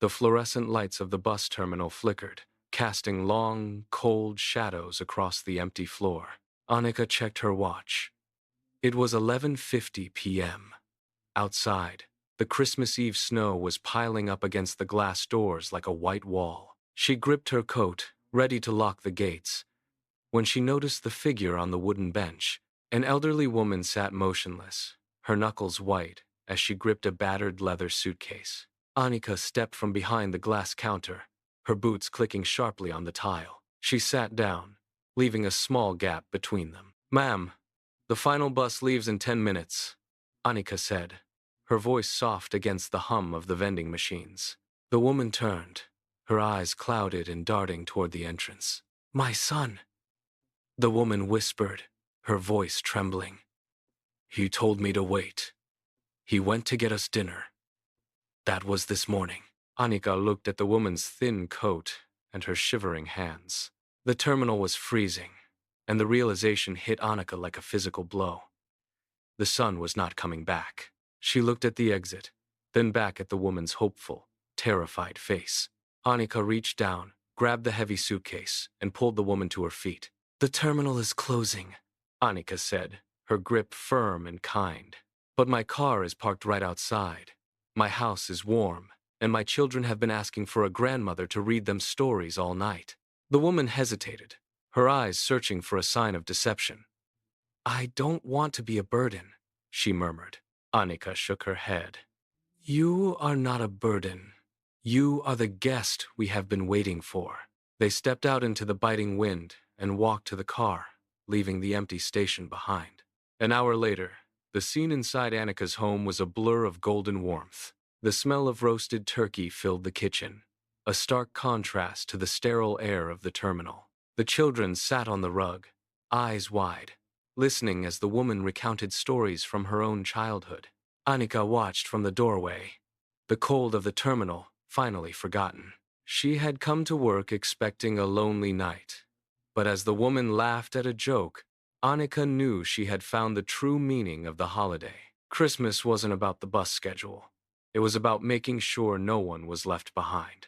The fluorescent lights of the bus terminal flickered, casting long, cold shadows across the empty floor. Anika checked her watch. It was 11:50 p.m. Outside, the Christmas Eve snow was piling up against the glass doors like a white wall. She gripped her coat, ready to lock the gates, when she noticed the figure on the wooden bench. An elderly woman sat motionless, her knuckles white, as she gripped a battered leather suitcase. Anika stepped from behind the glass counter, her boots clicking sharply on the tile. She sat down, leaving a small gap between them. "Ma'am, the final bus leaves in 10 minutes, Anika said, her voice soft against the hum of the vending machines. The woman turned, her eyes clouded and darting toward the entrance. "My son," the woman whispered, her voice trembling. "He told me to wait. He went to get us dinner. That was this morning." Anika looked at the woman's thin coat and her shivering hands. The terminal was freezing, and the realization hit Anika like a physical blow. The son was not coming back. She looked at the exit, then back at the woman's hopeful, terrified face. Anika reached down, grabbed the heavy suitcase, and pulled the woman to her feet. "The terminal is closing," Anika said, her grip firm and kind. "But my car is parked right outside. My house is warm, and my children have been asking for a grandmother to read them stories all night." The woman hesitated, her eyes searching for a sign of deception. "I don't want to be a burden," she murmured. Anika shook her head. "You are not a burden. You are the guest we have been waiting for." They stepped out into the biting wind and walked to the car, leaving the empty station behind. An hour later, the scene inside Anika's home was a blur of golden warmth. The smell of roasted turkey filled the kitchen, a stark contrast to the sterile air of the terminal. The children sat on the rug, eyes wide, listening as the woman recounted stories from her own childhood. Anika watched from the doorway, the cold of the terminal finally forgotten. She had come to work expecting a lonely night, but as the woman laughed at a joke, Anika knew she had found the true meaning of the holiday. Christmas wasn't about the bus schedule. It was about making sure no one was left behind.